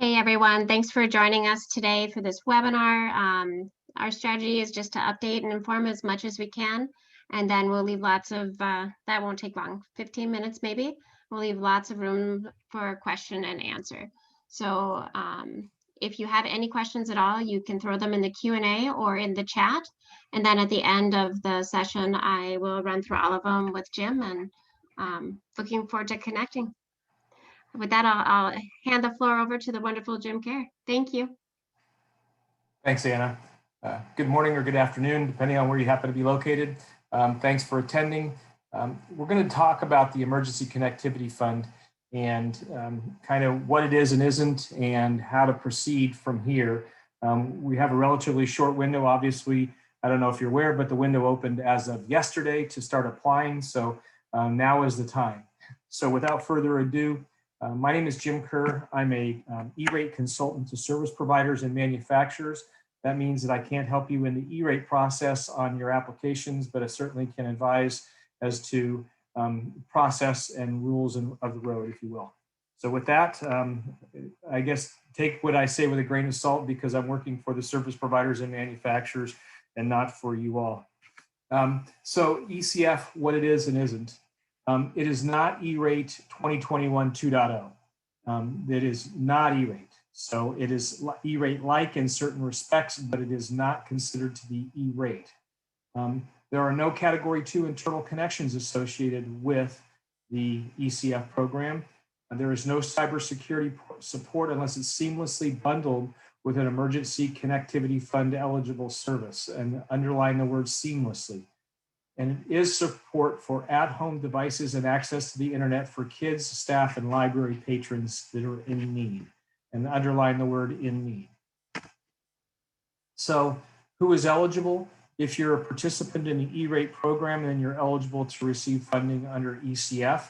Hey everyone, thanks for joining us today for this webinar. Our strategy is just to update and inform as much as we can, and then we'll leave lots of, that won't take long, 15 minutes maybe. We'll leave lots of room for question and answer. So if you have any questions at all, you can throw them in the Q&A or in the chat. And then at the end of the session, I will run through all of them with Jim, and looking forward to connecting. With that, I'll hand the floor over to the wonderful Jim Kerr. Thank you. Thanks, Anna. Good morning or good afternoon, depending on where you happen to be located. Thanks for attending. We're going to talk about the Emergency Connectivity Fund and kind of what it is and isn't and how to proceed from here. We have a relatively short window, obviously. I don't know if you're aware, but the window opened as of yesterday to start applying. So now is the time. So without further ado, my name is Jim Kerr. I'm a E-rate consultant to service providers and manufacturers. That means that I can't help you in the E-rate process on your applications, but I certainly can advise as to process and rules of the road, if you will. So with that, I guess take what I say with a grain of salt because I'm working for the service providers and manufacturers and not for you all. So ECF, what it is and isn't. It is not E-rate 2021 2.0. It is not E-rate. So it is E-rate-like in certain respects, but it is not considered to be E-rate. There are no Category 2 internal connections associated with the ECF program. There is no cybersecurity support unless it's seamlessly bundled with an emergency connectivity fund eligible service, and underline the word seamlessly. And it is support for at-home devices and access to the internet for kids, staff, and library patrons that are in need. And underline the word in need. So who is eligible? If you're a participant in the E-rate program, then you're eligible to receive funding under ECF.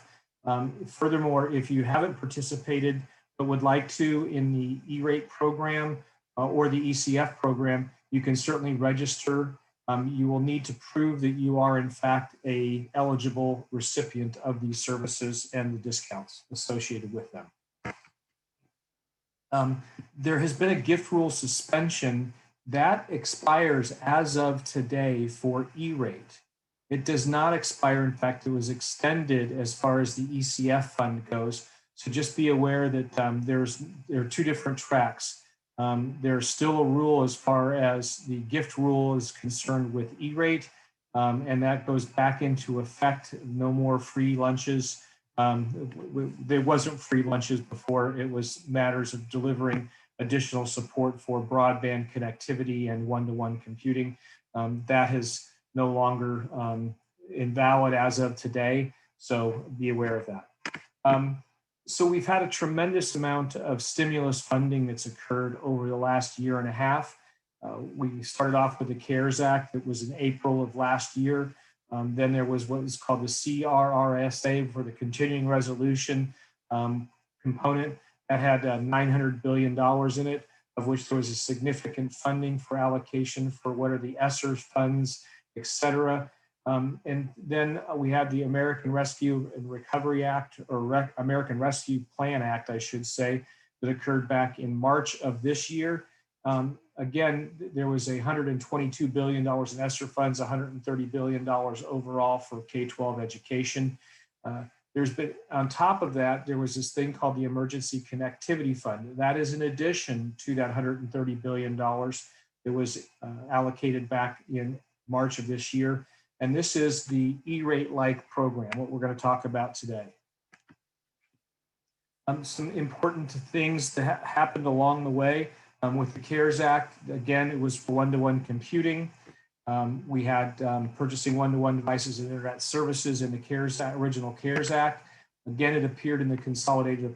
Furthermore, if you haven't participated but would like to in the E-rate program or the ECF program, you can certainly register. You will need to prove that you are in fact a eligible recipient of these services and the discounts associated with them. There has been a gift rule suspension that expires as of today for E-rate. It does not expire. In fact, it was extended as far as the ECF fund goes. So just be aware that there are two different tracks. There's still a rule as far as the gift rule is concerned with E-rate, and that goes back into effect. No more free lunches. There wasn't free lunches before. It was matters of delivering additional support for broadband connectivity and one-to-one computing. That is no longer invalid as of today, so be aware of that. So we've had a tremendous amount of stimulus funding that's occurred over the last year and a half. We started off with the CARES Act that was in April of last year. Then there was what was called the CRRSA for the continuing resolution component that had $900 billion in it, of which there was a significant funding for allocation for what are the ESSER funds, et cetera. And then we had the American Rescue and Recovery Act, or American Rescue Plan Act, I should say, that occurred back in March of this year. Again, there was $122 billion in ESSER funds, $130 billion overall for K-12 education. There's been, on top of that, there was this thing called the Emergency Connectivity Fund. That is in addition to that $130 billion that was allocated back in March of this year. And this is the E-rate-like program, what we're going to talk about today. Some important things that happened along the way with the CARES Act. Again, it was for one-to-one computing. We had purchasing one-to-one devices and internet services in the CARES Act, original CARES Act. Again, it appeared in the Consolidated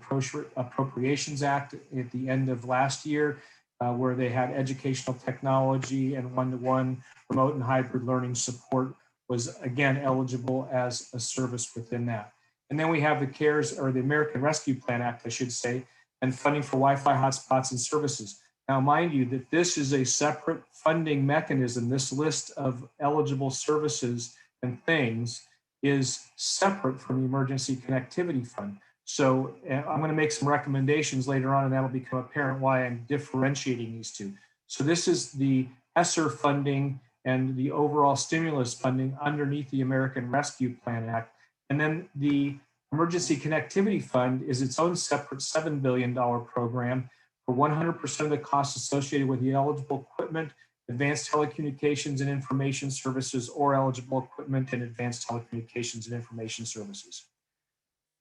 Appropriations Act at the end of last year, where they had educational technology and one-to-one remote and hybrid learning support was again eligible as a service within that. And then we have the CARES, or the American Rescue Plan Act, I should say, and funding for Wi-Fi hotspots and services. Now, mind you that this is a separate funding mechanism. This list of eligible services and things is separate from the Emergency Connectivity Fund. So I'm going to make some recommendations later on, and that'll become apparent why I'm differentiating these two. So this is the ESSER funding and the overall stimulus funding underneath the American Rescue Plan Act. And then the Emergency Connectivity Fund is its own separate $7 billion program for 100% of the costs associated with the eligible equipment, advanced telecommunications and information services, or eligible equipment and advanced telecommunications and information services.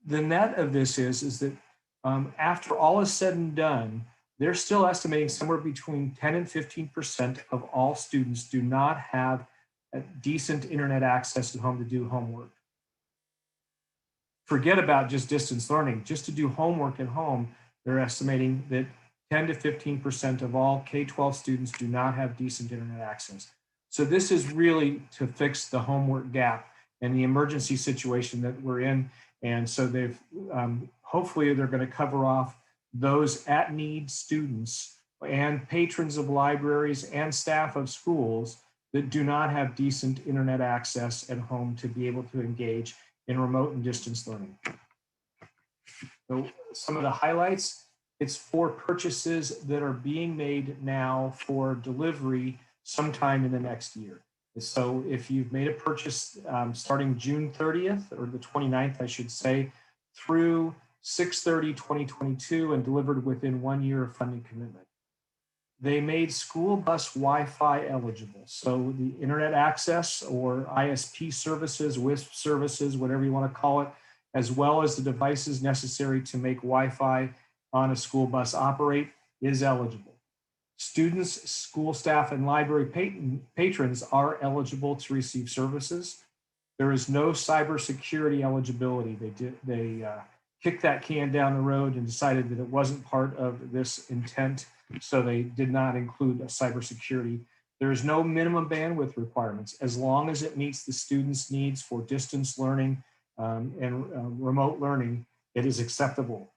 The net of this is that after all is said and done, they're still estimating somewhere between 10 and 15% of all students do not have a decent internet access at home to do homework. Forget about just distance learning. Just to do homework at home, they're estimating that 10 to 15% of all K-12 students do not have decent internet access. So this is really to fix the homework gap and the emergency situation that we're in. And so they've, hopefully they're going to cover off those at-need students and patrons of libraries and staff of schools that do not have decent internet access at home to be able to engage in remote and distance learning. So some of the highlights, it's for purchases that are being made now for delivery sometime in the next year. So if you've made a purchase starting June 30th or the 29th, I should say, through 6/30/2022 and delivered within 1 year of funding commitment. They made school bus Wi-Fi eligible. So the internet access or ISP services, WISP services, whatever you want to call it, as well as the devices necessary to make Wi-Fi on a school bus operate is eligible. Students, school staff, and library patrons are eligible to receive services. There is no cybersecurity eligibility. They kicked that can down the road and decided that it wasn't part of this intent, so they did not include cybersecurity. There is no minimum bandwidth requirements. As long as it meets the students' needs for distance learning and remote learning, it is acceptable.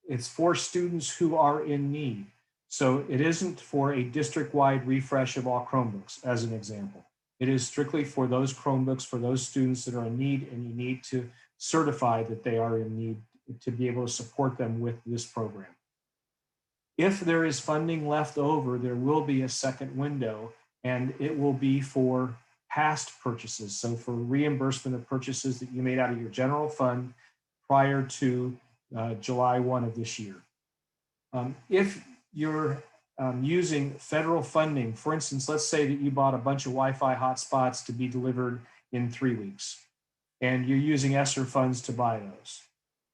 It's for students who are in need. So it isn't for a district-wide refresh of all Chromebooks, as an example. It is strictly for those Chromebooks, for those students that are in need, and you need to certify that they are in need to be able to support them with this program. If there is funding left over, there will be a second window, and it will be for past purchases. So for reimbursement of purchases that you made out of your general fund prior to July 1 of this year. If you're using federal funding, for instance, let's say that you bought a bunch of Wi-Fi hotspots to be delivered in 3 weeks, and you're using ESSER funds to buy those.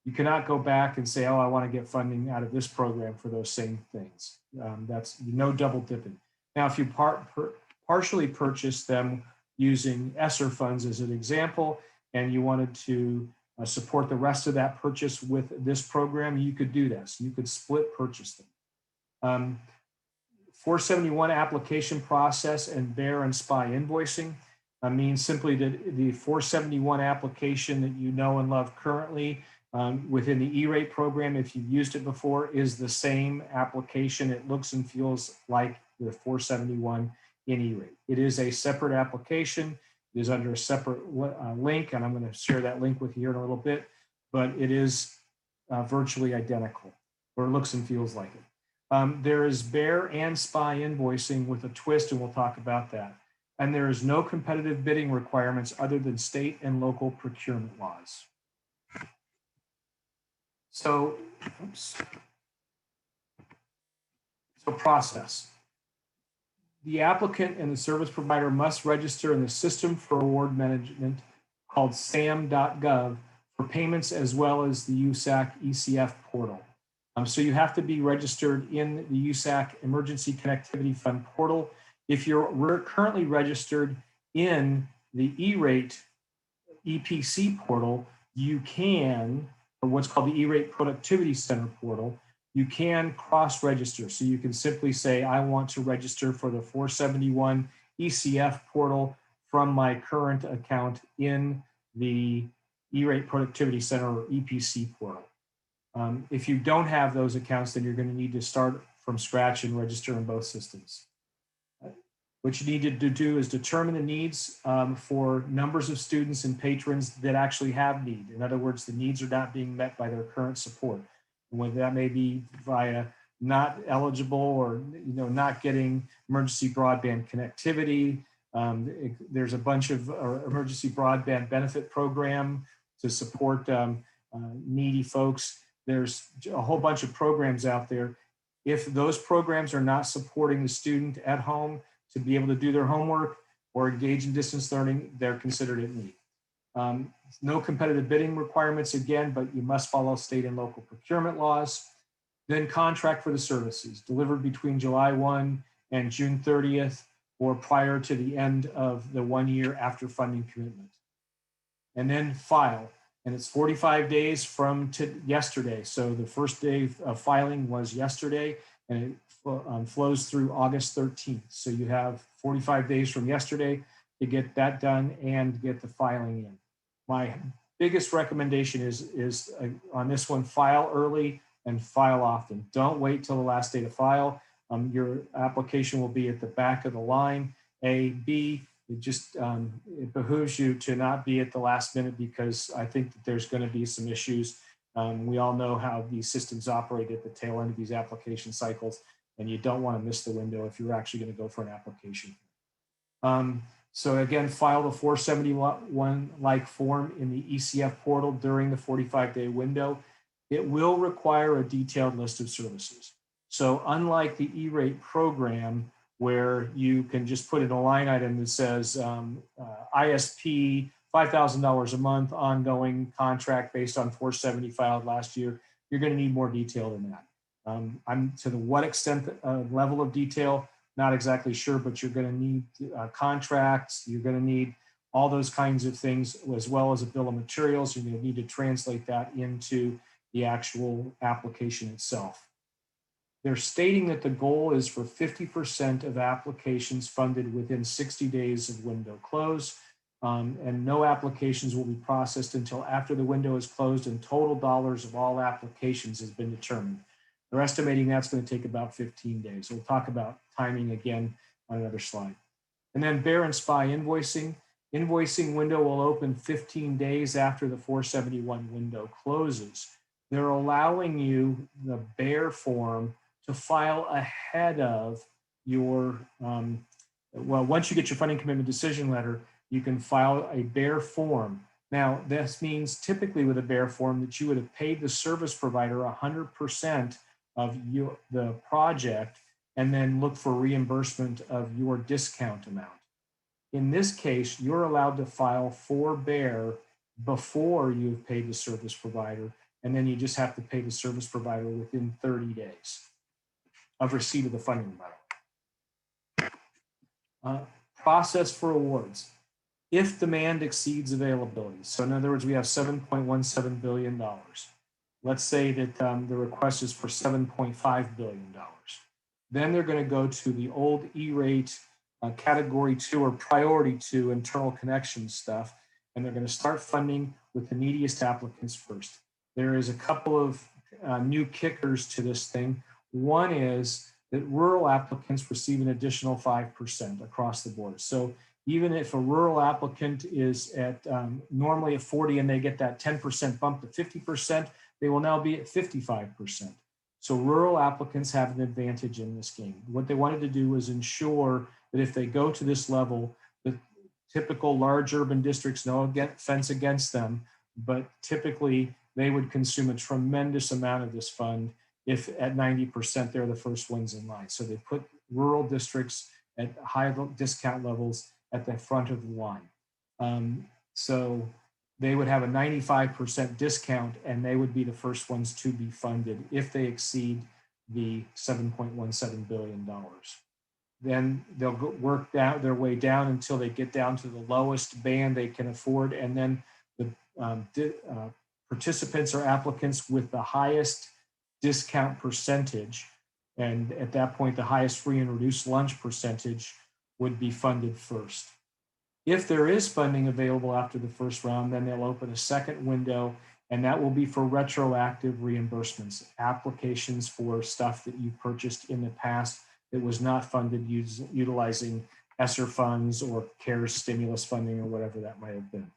You cannot go back and say, oh, I want to get funding out of this program for those same things. That's no double dipping. Now, if you partially purchase them using ESSER funds as an example, and you wanted to support the rest of that purchase with this program, you could do this. You could split purchase them. 471 application process and bear and spy invoicing means simply that the 471 application that you know and love currently within the E-rate program, if you've used it before, is the same application. It looks and feels like the 471 in E-rate. It is a separate application. It is under a separate link, and I'm going to share that link with you here in a little bit, but it is virtually identical, or it looks and feels like it. There is bear and spy invoicing with a twist, and we'll talk about that. And there is no competitive bidding requirements other than state and local procurement laws. So, process. The applicant and the service provider must register in the System for Award Management called sam.gov for payments, as well as the USAC ECF portal. So you have to be registered in the USAC Emergency Connectivity Fund portal. If you're currently registered in the E-rate EPC portal, you can, or what's called the E-rate Productivity Center portal, you can cross-register. So you can simply say, I want to register for the 471 ECF portal from my current account in the E-rate Productivity Center or EPC portal. If you don't have those accounts, then you're going to need to start from scratch and register in both systems. What you needed to do is determine the needs for numbers of students and patrons that actually have need. In other words, the needs are not being met by their current support. And whether that may be via not eligible or not getting emergency broadband connectivity. There's a bunch of emergency broadband benefit program to support needy folks. There's a whole bunch of programs out there. If those programs are not supporting the student at home to be able to do their homework or engage in distance learning, they're considered in need. No competitive bidding requirements again, but you must follow state and local procurement laws. Then contract for the services delivered between July 1 and June 30th or prior to the end of the 1 year after funding commitment. And then file. And it's 45 days from yesterday. So the first day of filing was yesterday, and it flows through August 13th. So you have 45 days from yesterday to get that done and get the filing in. My biggest recommendation is on this one, file early and file often. Don't wait till the last day to file. Your application will be at the back of the line. A, B, it behooves you to not be at the last minute, because I think that there's going to be some issues. We all know how these systems operate at the tail end of these application cycles, and you don't want to miss the window if you're actually going to go for an application. So again, file the 471-like form in the ECF portal during the 45-day window. It will require a detailed list of services. So unlike the E-rate program, where you can just put in a line item that says ISP, $5,000 a month, ongoing contract based on 470 filed last year, you're going to need more detail than that. I'm to the what extent level of detail, not exactly sure, but you're going to need contracts. You're going to need all those kinds of things, as well as a bill of materials. You're going to need to translate that into the actual application itself. They're stating that the goal is for 50% of applications funded within 60 days of window close, and no applications will be processed until after the window is closed and total dollars of all applications has been determined. They're estimating that's going to take about 15 days. We'll talk about timing again on another slide. And then bear and spy invoicing. Invoicing window will open 15 days after the 471 window closes. They're allowing you the bear form to file ahead of your, once you get your funding commitment decision letter, you can file a bear form. Now, this means typically with a bear form that you would have paid the service provider 100% of the project and then look for reimbursement of your discount amount. In this case, you're allowed to file for bear before you've paid the service provider, and then you just have to pay the service provider within 30 days of receipt of the funding letter. Process for awards. If demand exceeds availability, so in other words, we have $7.17 billion. Let's say that the request is for $7.5 billion. Then they're going to go to the old E-rate category 2 or priority 2 internal connection stuff, and they're going to start funding with the neediest applicants first. There is a couple of new kickers to this thing. One is that rural applicants receive an additional 5% across the board. So even if a rural applicant is at normally at 40 and they get that 10% bump to 50%, they will now be at 55%. So rural applicants have an advantage in this game. What they wanted to do was ensure that if they go to this level, the typical large urban districts, no offense against them, but typically they would consume a tremendous amount of this fund if at 90% they're the first ones in line. So they put rural districts at high discount levels at the front of the line. So they would have a 95% discount and they would be the first ones to be funded if they exceed the $7.17 billion. Then they'll work their way down until they get down to the lowest band they can afford. And then the participants or applicants with the highest discount percentage, and at that point, the highest free and reduced lunch percentage would be funded first. If there is funding available after the first round, then they'll open a second window, and that will be for retroactive reimbursements, applications for stuff that you purchased in the past that was not funded utilizing ESSER funds or CARES stimulus funding or whatever that might have been.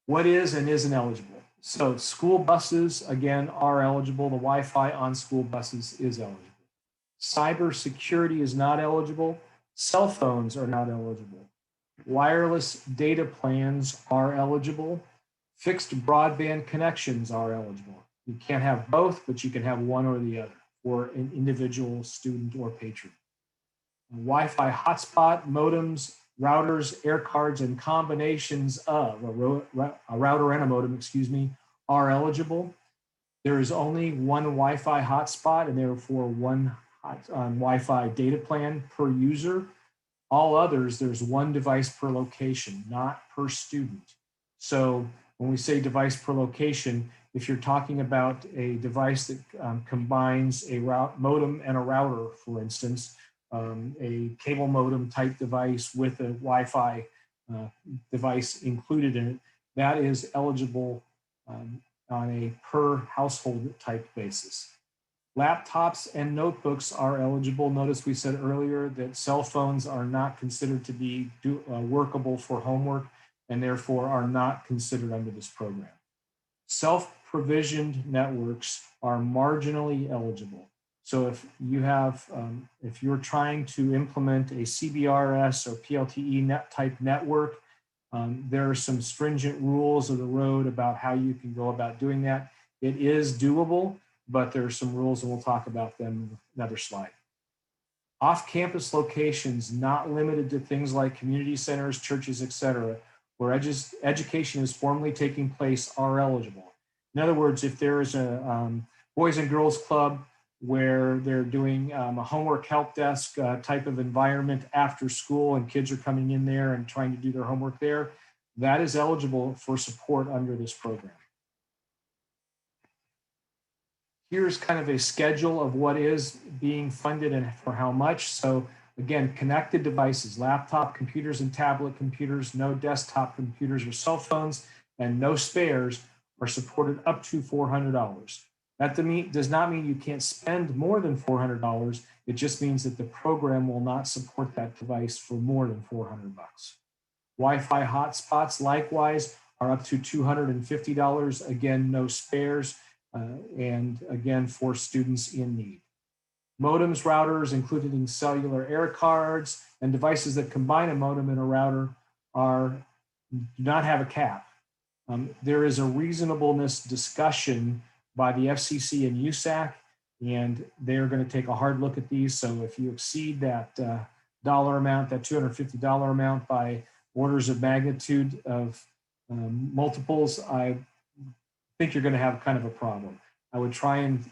What is and isn't eligible? So school buses, again, are eligible. The Wi-Fi on school buses is eligible. Cybersecurity is not eligible. Cell phones are not eligible. Wireless data plans are eligible. Fixed broadband connections are eligible. You can't have both, but you can have one or the other for an individual student or patron. Wi-Fi hotspot, modems, routers, air cards, and combinations of a router and a modem, are eligible. There is only one Wi-Fi hotspot and therefore one Wi-Fi data plan per user. All others, there's one device per location, not per student. So when we say device per location, if you're talking about a device that combines a modem and a router, for instance, a cable modem type device with a Wi-Fi device included in it, that is eligible on a per household type basis. Laptops and notebooks are eligible. Notice we said earlier that cell phones are not considered to be workable for homework and therefore are not considered under this program. Self-provisioned networks are marginally eligible. So if you have, if you're trying to implement a CBRS or PLTE type network, there are some stringent rules of the road about how you can go about doing that. It is doable, but there are some rules and we'll talk about them in another slide. Off-campus locations, not limited to things like community centers, churches, etc., where education is formally taking place, are eligible. In other words, if there is a Boys and Girls Club where they're doing a homework help desk type of environment after school and kids are coming in there and trying to do their homework there, that is eligible for support under this program. Here's kind of a schedule of what is being funded and for how much. So again, connected devices, laptop computers and tablet computers, no desktop computers or cell phones, and no spares are supported up to $400. That does not mean you can't spend more than $400. It just means that the program will not support that device for more than $400. Wi-Fi hotspots, likewise, are up to $250. Again, no spares, and again, for students in need. Modems, routers, including cellular air cards, and devices that combine a modem and a router do not have a cap. There is a reasonableness discussion by the FCC and USAC, and they're going to take a hard look at these. So if you exceed that dollar amount, that $250 amount by orders of magnitude of multiples, I think you're going to have kind of a problem. I would try and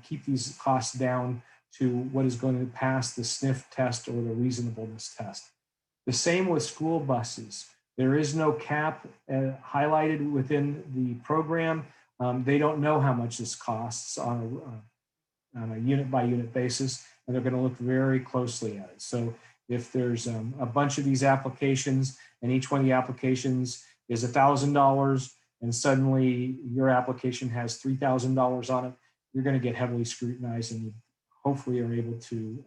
keep these costs down to what is going to pass the sniff test or the reasonableness test. The same with school buses. There is no cap highlighted within the program. They don't know how much this costs on a unit by unit basis, and they're going to look very closely at it. So if there's a bunch of these applications and each one of the applications is $1,000 and suddenly your application has $3,000 on it, you're going to get heavily scrutinized, and you hopefully are able to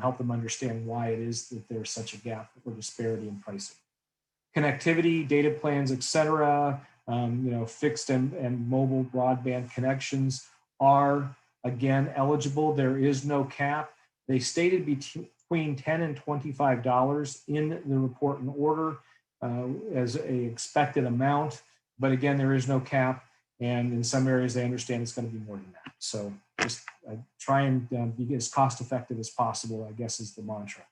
help them understand why it is that there's such a gap or disparity in pricing. Connectivity, data plans, etc., fixed and mobile broadband connections are, again, eligible. There is no cap. They stated between $10 and $25 in the report and order as a expected amount. But again, there is no cap. And in some areas, they understand it's going to be more than that. So just try and be as cost effective as possible, I guess, is the mantra.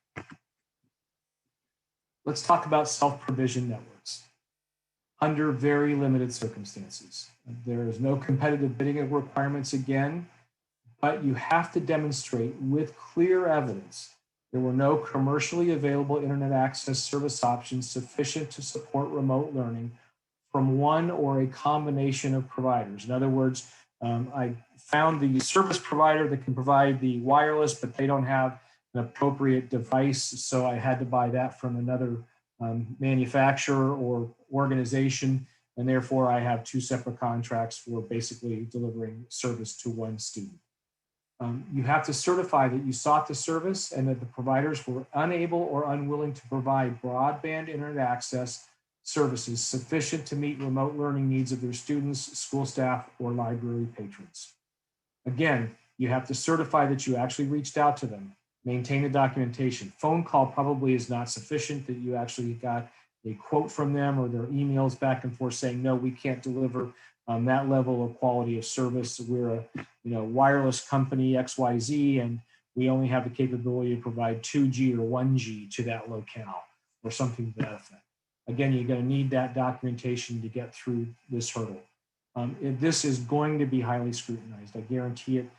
Let's talk about self-provision networks. Under very limited circumstances. There is no competitive bidding requirements again, but you have to demonstrate with clear evidence there were no commercially available internet access service options sufficient to support remote learning from one or a combination of providers. In other words, I found the service provider that can provide the wireless, but they don't have an appropriate device, so I had to buy that from another manufacturer or organization, and therefore I have two separate contracts for basically delivering service to one student. You have to certify that you sought the service and that the providers were unable or unwilling to provide broadband internet access services sufficient to meet remote learning needs of their students, school staff, or library patrons. Again, you have to certify that you actually reached out to them, maintain a documentation. Phone call probably is not sufficient, that you actually got a quote from them or their emails back and forth saying, no, we can't deliver that level of quality of service. We're a wireless company XYZ, and we only have the capability to provide 2G or 1G to that locale or something to that effect. Again, you're going to need that documentation to get through this hurdle. This is going to be highly scrutinized, I guarantee it.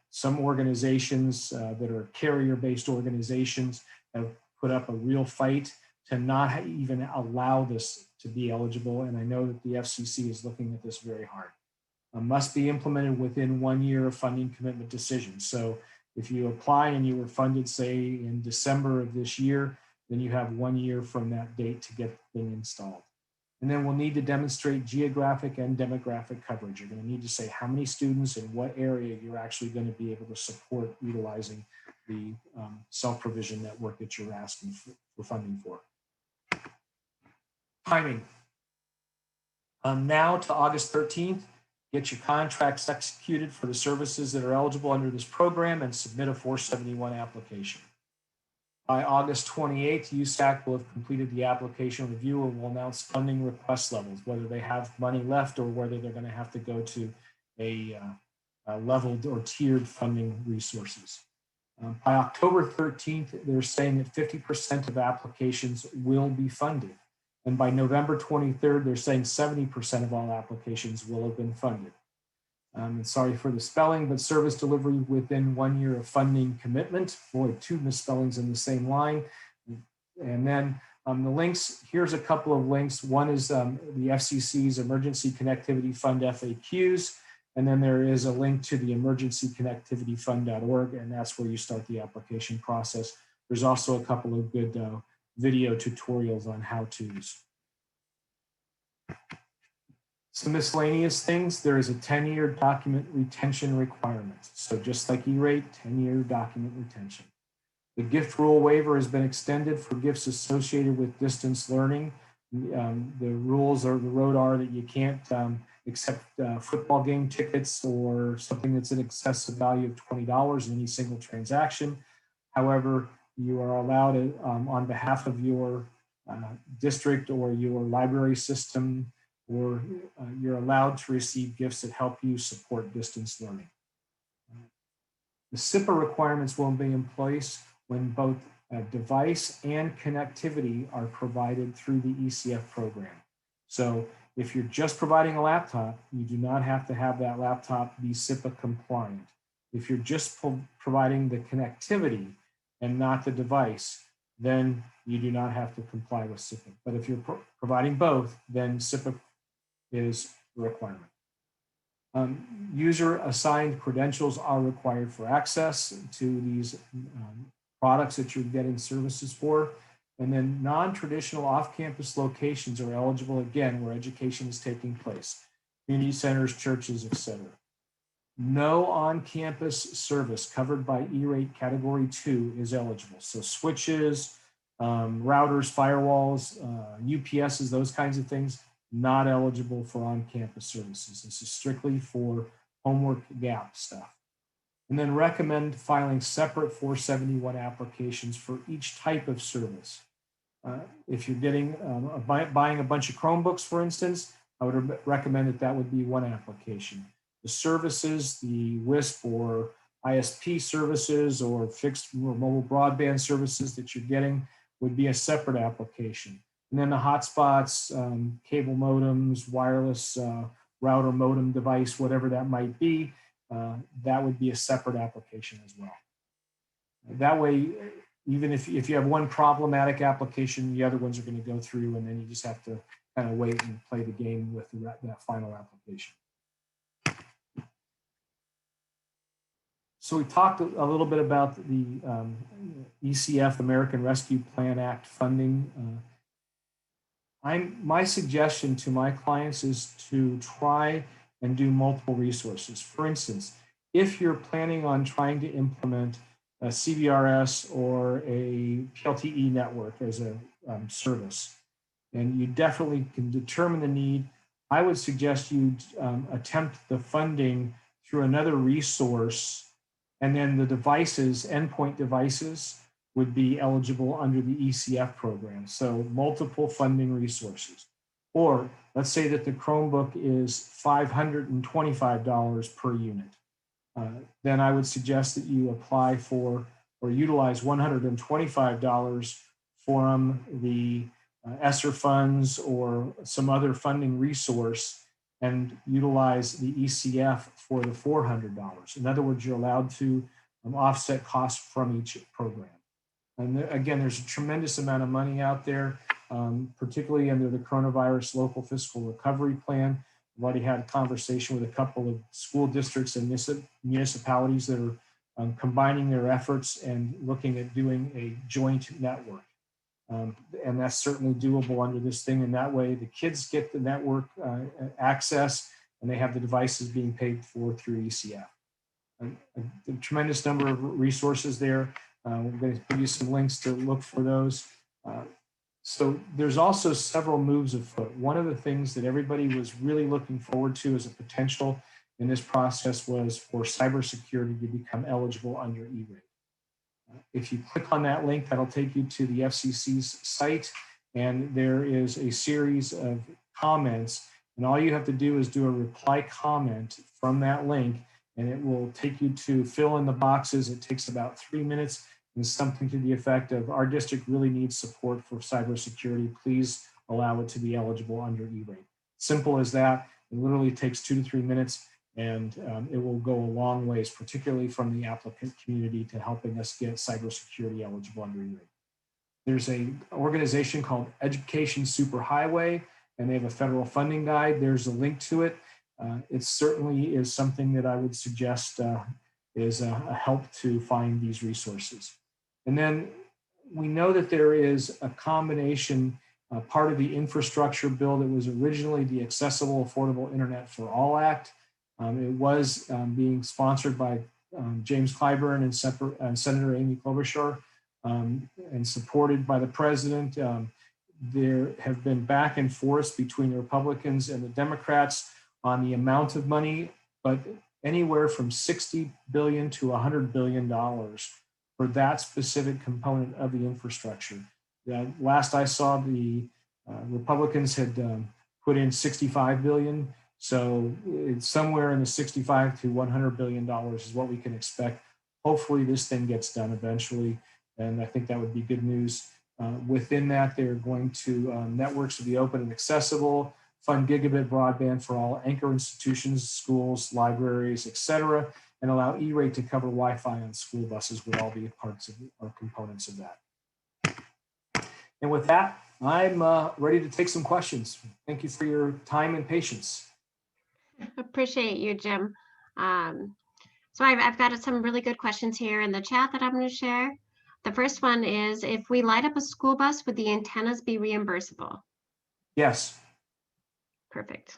Some organizations that are carrier-based organizations have put up a real fight to not even allow this to be eligible. And I know that the FCC is looking at this very hard. Must be implemented within 1 year of funding commitment decision. So if you apply and you were funded, say, in December of this year, then you have 1 year from that date to get the thing installed. And then we'll need to demonstrate geographic and demographic coverage. You're going to need to say how many students in what area you're actually going to be able to support utilizing the self-provision network that you're asking for funding for. Timing. Now to August 13th, get your contracts executed for the services that are eligible under this program and submit a 471 application. By August 28th, USAC will have completed the application review and will announce funding request levels, whether they have money left or whether they're going to have to go to a leveled or tiered funding resources. By October 13th, they're saying that 50% of applications will be funded. And by November 23rd, they're saying 70% of all applications will have been funded. Sorry for the spelling, but service delivery within 1 year of funding commitment. Boy, 2 misspellings in the same line. And then the links, here's a couple of links. One is the FCC's Emergency Connectivity Fund FAQs. And then there is a link to the emergencyconnectivityfund.org, and that's where you start the application process. There's also a couple of good video tutorials on how-tos. Some miscellaneous things. There is a 10-year document retention requirement. So just like E-rate, 10-year document retention. The gift rule waiver has been extended for gifts associated with distance learning. The rules or the road are that you can't accept football game tickets or something that's in excess of value of $20 in any single transaction. However, you are allowed to, on behalf of your district or your library system, or you're allowed to receive gifts that help you support distance learning. The SIPA requirements will be in place when both device and connectivity are provided through the ECF program. So if you're just providing a laptop, you do not have to have that laptop be SIPA compliant. If you're just providing the connectivity and not the device, then you do not have to comply with SIPA. But if you're providing both, then SIPA is a requirement. User assigned credentials are required for access to these products that you're getting services for. And then non-traditional off-campus locations are eligible, again, where education is taking place. Community centers, churches, etc. No on-campus service covered by E-rate Category 2 is eligible. So switches, routers, firewalls, UPSs, those kinds of things, not eligible for on-campus services. This is strictly for homework gap stuff. And then recommend filing separate 471 applications for each type of service. If you're getting buying a bunch of Chromebooks, for instance, I would recommend that would be one application. The services, the WISP or ISP services or fixed or mobile broadband services that you're getting would be a separate application. And then the hotspots, cable modems, wireless router modem device, whatever that might be, that would be a separate application as well. That way, even if you have one problematic application, the other ones are going to go through, and then you just have to kind of wait and play the game with that final application. So we talked a little bit about the ECF, American Rescue Plan Act funding. My suggestion to my clients is to try and do multiple resources. For instance, if you're planning on trying to implement a CBRS or a PLTE network as a service, and you definitely can determine the need, I would suggest you attempt the funding through another resource, and then the devices, endpoint devices, would be eligible under the ECF program. So multiple funding resources. Or let's say that the Chromebook is $525 per unit. Then I would suggest that you apply for or utilize $125 from the ESSER funds or some other funding resource and utilize the ECF for the $400. In other words, you're allowed to offset costs from each program. And again, there's a tremendous amount of money out there, particularly under the coronavirus local fiscal recovery plan. I've already had a conversation with a couple of school districts and municipalities that are combining their efforts and looking at doing a joint network. And that's certainly doable under this thing. And that way the kids get the network access and they have the devices being paid for through ECF. A tremendous number of resources there. We're going to give you some links to look for those. So there's also several moves afoot. One of the things that everybody was really looking forward to as a potential in this process was for cybersecurity to become eligible under E-rate. If you click on that link, that'll take you to the FCC's site, and there is a series of comments, and all you have to do is do a reply comment from that link, and it will take you to fill in the boxes. It takes about 3 minutes, and something to the effect of, our district really needs support for cybersecurity. Please allow it to be eligible under E-rate. Simple as that. It literally takes 2 to 3 minutes, and it will go a long ways, particularly from the applicant community, to helping us get cybersecurity eligible under E-rate. There's an organization called Education Superhighway, and they have a federal funding guide. There's a link to it. It certainly is something that I would suggest is a help to find these resources. And then we know that there is a combination, part of the infrastructure bill that was originally the Accessible Affordable Internet for All Act. It was being sponsored by James Clyburn and Senator Amy Klobuchar, and supported by the president. There have been back and forth between the Republicans and the Democrats on the amount of money, but anywhere from $60 billion to $100 billion for that specific component of the infrastructure. Last I saw, the Republicans had put in $65 billion. So it's somewhere in the $65 to $100 billion is what we can expect. Hopefully this thing gets done eventually, and I think that would be good news. Within that, they're going to networks to be open and accessible, fund gigabit broadband for all anchor institutions, schools, libraries, et cetera, and allow E-rate to cover Wi-Fi on school buses would all be parts of or components of that. And with that, I'm ready to take some questions. Thank you for your time and patience. Appreciate you, Jim. So I've got some really good questions here in the chat that I'm going to share. The first one is, if we light up a school bus, would the antennas be reimbursable? Yes. Perfect.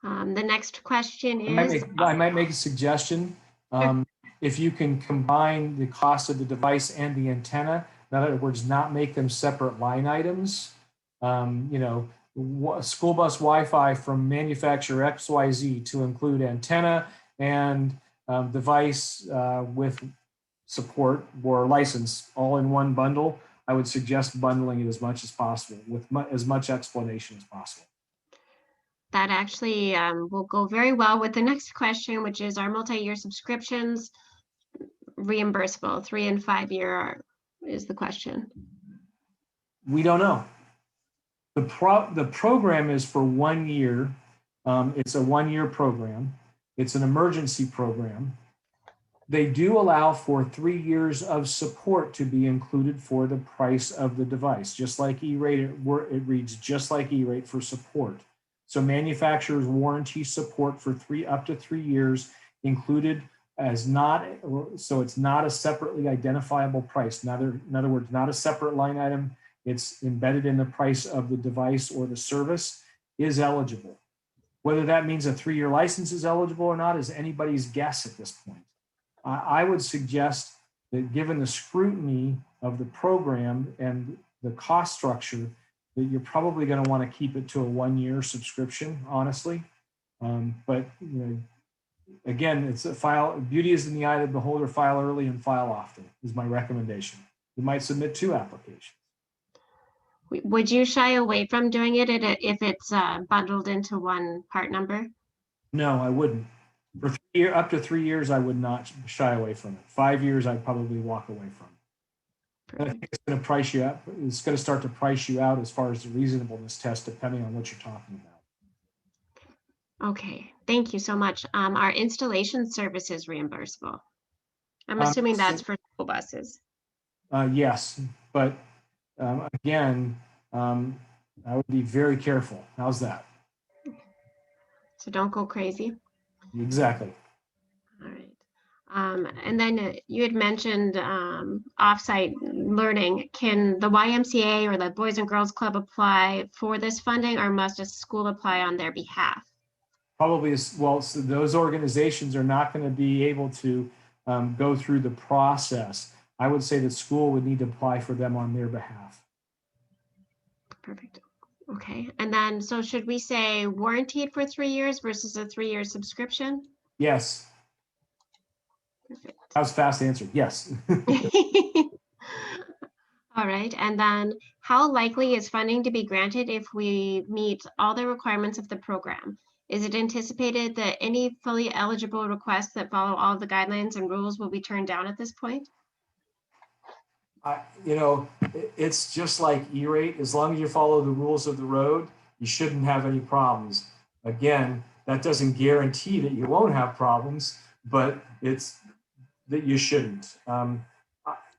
The next question is... I might make a suggestion. If you can combine the cost of the device and the antenna, in other words, not make them separate line items, school bus Wi-Fi from manufacturer XYZ to include antenna and device with support or license all in one bundle, I would suggest bundling it as much as possible with as much explanation as possible. That actually will go very well with the next question, which is, our multi-year subscriptions reimbursable? 3 and 5 year is the question. We don't know. The program is for 1 year. It's a 1-year program. It's an emergency program. They do allow for 3 years of support to be included for the price of the device. Just like E-rate, it reads just like E-rate for support. So manufacturers warranty support for up to 3 years included as not, so it's not a separately identifiable price. In other words, not a separate line item. It's embedded in the price of the device or the service, is eligible. Whether that means a 3-year license is eligible or not is anybody's guess at this point. I would suggest that given the scrutiny of the program and the cost structure, that you're probably going to want to keep it to a 1-year subscription, honestly. But again, it's a file. Beauty is in the eye of the beholder. File early and file often is my recommendation. You might submit 2 applications. Would you shy away from doing it if it's bundled into one part number? No, I wouldn't. For up to 3 years, I would not shy away from it. 5 years, I'd probably walk away from it. And I think it's going to price you out. It's going to start to price you out as far as the reasonableness test, depending on what you're talking about. Okay, thank you so much. Are installation services reimbursable? I'm assuming that's for school buses. Yes, but again, I would be very careful. How's that? So don't go crazy. Exactly. All right. And then you had mentioned offsite learning. Can the YMCA or the Boys and Girls Club apply for this funding, or must a school apply on their behalf? Probably, well, so those organizations are not going to be able to go through the process. I would say that school would need to apply for them on their behalf. Perfect. Okay. And then, so should we say warranted for 3 years versus a 3-year subscription? Yes. Perfect. That was a fast answer. Yes. All right. And then how likely is funding to be granted if we meet all the requirements of the program? Is it anticipated that any fully eligible requests that follow all the guidelines and rules will be turned down at this point? It's just like E-rate. As long as you follow the rules of the road, you shouldn't have any problems. Again, that doesn't guarantee that you won't have problems, but it's that you shouldn't.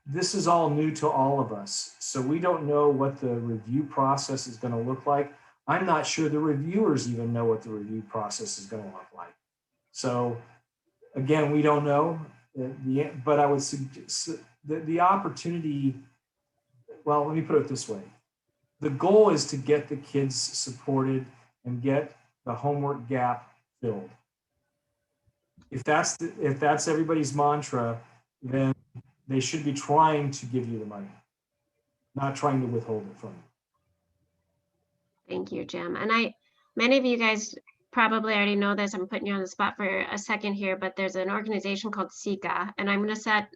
This is all new to all of us, so we don't know what the review process is going to look like. I'm not sure the reviewers even know what the review process is going to look like. So again, we don't know, but I would suggest the opportunity, well, let me put it this way. The goal is to get the kids supported and get the homework gap filled. If that's everybody's mantra, then they should be trying to give you the money, not trying to withhold it from you. Thank you, Jim. And many of you guys probably already know this. I'm putting you on the spot for a second here, but there's an organization called SECA, and I'm going to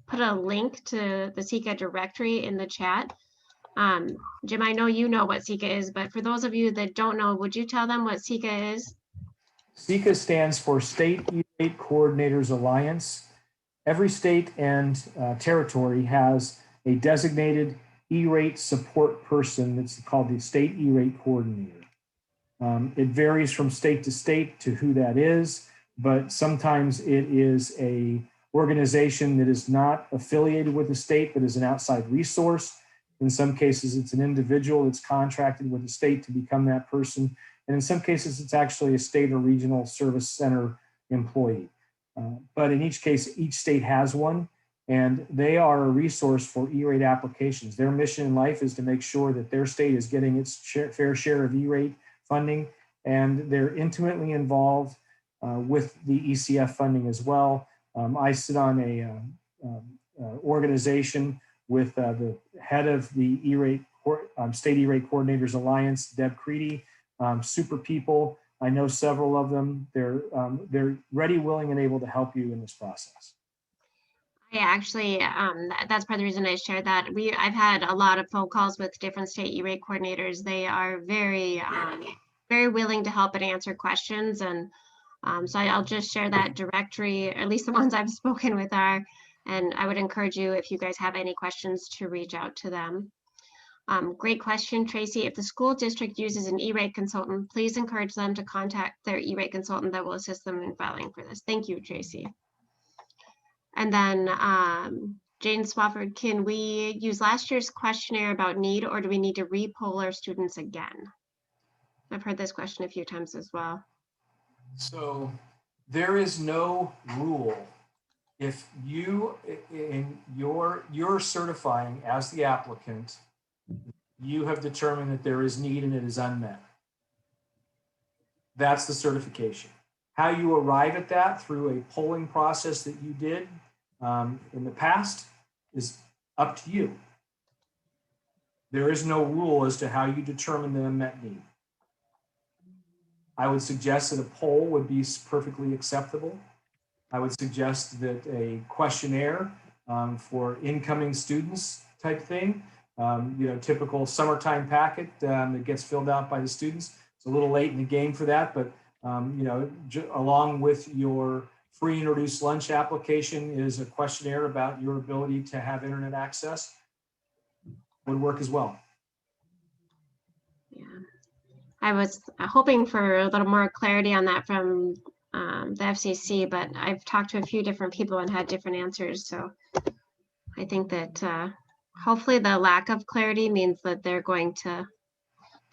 put a link to the SECA directory in the chat. Jim, I know you know what SECA is, but for those of you that don't know, would you tell them what SECA is? SECA stands for State E-Rate Coordinators Alliance. Every state and territory has a designated E-rate support person that's called the State E-Rate Coordinator. It varies from state to state to who that is, but sometimes it is a organization that is not affiliated with the state, but is an outside resource. In some cases, it's an individual that's contracted with the state to become that person. And in some cases, it's actually a state or regional service center employee. But in each case, each state has one, and they are a resource for E-rate applications. Their mission in life is to make sure that their state is getting its fair share of E-rate funding, and they're intimately involved with the ECF funding as well. I sit on a organization with the head of the E-rate State E-rate Coordinators Alliance, Deb Creedy. Super people. I know several of them. They're ready, willing, and able to help you in this process. I actually, that's part of the reason I shared that. I've had a lot of phone calls with different state E-rate coordinators. They are very, very willing to help and answer questions. And so I'll just share that directory, at least the ones I've spoken with are, and I would encourage you, if you guys have any questions, to reach out to them. Great question, Tracy. If the school district uses an E-rate consultant, please encourage them to contact their E-rate consultant that will assist them in filing for this. Thank you, Tracy. And then Jane Swafford, can we use last year's questionnaire about need, or do we need to re-poll our students again? I've heard this question a few times as well. So there is no rule. If you're certifying as the applicant, you have determined that there is need and it is unmet. That's the certification. How you arrive at that through a polling process that you did in the past is up to you. There is no rule as to how you determine the unmet need. I would suggest that a poll would be perfectly acceptable. I would suggest that a questionnaire for incoming students type thing, typical summertime packet that gets filled out by the students. It's a little late in the game for that, but along with your free introduced lunch application is a questionnaire about your ability to have internet access. Would work as well. Yeah, I was hoping for a little more clarity on that from the FCC, but I've talked to a few different people and had different answers. So I think that hopefully the lack of clarity means that they're going to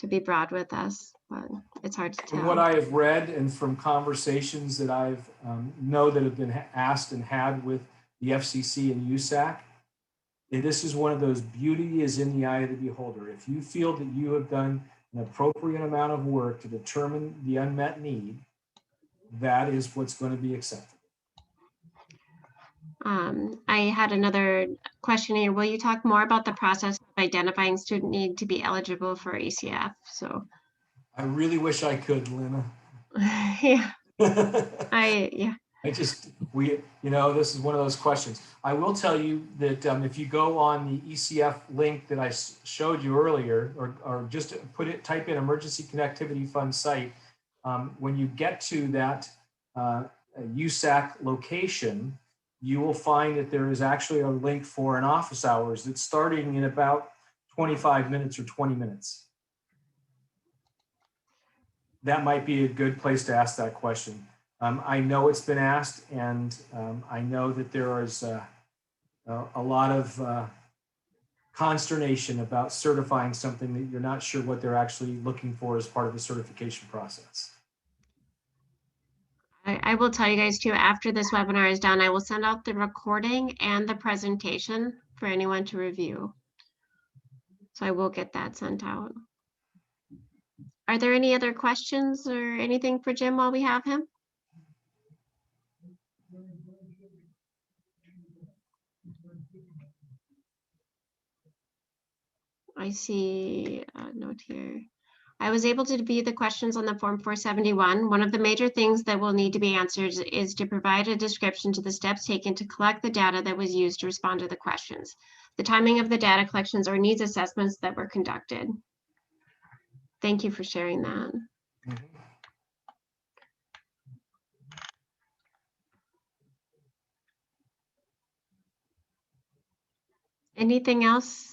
be broad with us, but it's hard to tell. From what I have read and from conversations that I've know that have been asked and had with the FCC and USAC, this is one of those beauty is in the eye of the beholder. If you feel that you have done an appropriate amount of work to determine the unmet need, that is what's going to be acceptable. I had another question here. Will you talk more about the process of identifying student need to be eligible for ECF? So I really wish I could, Lena. yeah. This is one of those questions. I will tell you that if you go on the ECF link that I showed you earlier, or just type in Emergency Connectivity Fund site, when you get to that USAC location, you will find that there is actually a link for an office hours that's starting in about 25 minutes or 20 minutes. That might be a good place to ask that question. I know it's been asked, and I know that there is a lot of consternation about certifying something that you're not sure what they're actually looking for as part of the certification process. I will tell you guys too, after this webinar is done, I will send out the recording and the presentation for anyone to review. So I will get that sent out. Are there any other questions or anything for Jim while we have him? I see a note here. I was able to view the questions on the Form 471. One of the major things that will need to be answered is to provide a description to the steps taken to collect the data that was used to respond to the questions, the timing of the data collections or needs assessments that were conducted. Thank you for sharing that. Mm-hmm. Anything else?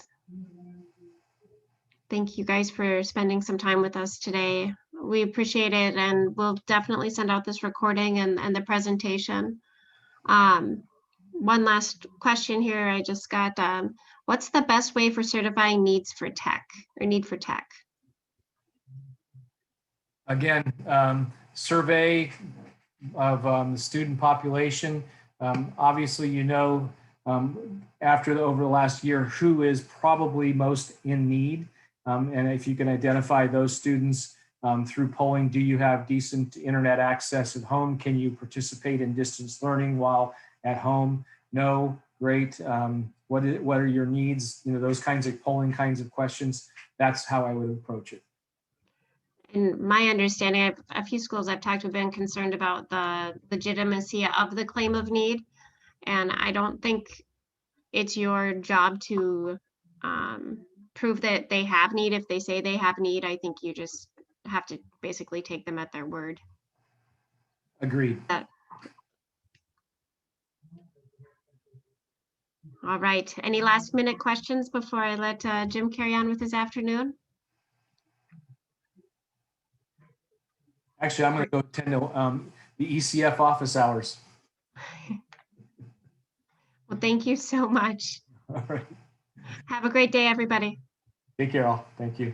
Thank you guys for spending some time with us today. We appreciate it, and we'll definitely send out this recording and the presentation. One last question here I just got. What's the best way for certifying needs for tech or need for tech? Again, survey of the student population. Obviously, over the last year, who is probably most in need. And if you can identify those students through polling, do you have decent internet access at home? Can you participate in distance learning while at home? No, great. What are your needs? Those kinds of polling kinds of questions. That's how I would approach it. In my understanding, a few schools I've talked to have been concerned about the legitimacy of the claim of need. And I don't think it's your job to prove that they have need. If they say they have need, I think you just have to basically take them at their word. Agreed. All right. Any last minute questions before I let Jim carry on with his afternoon? Actually, I'm going to go attend the ECF office hours. Well, thank you so much. All right. Have a great day, everybody. Take care, all. Thank you.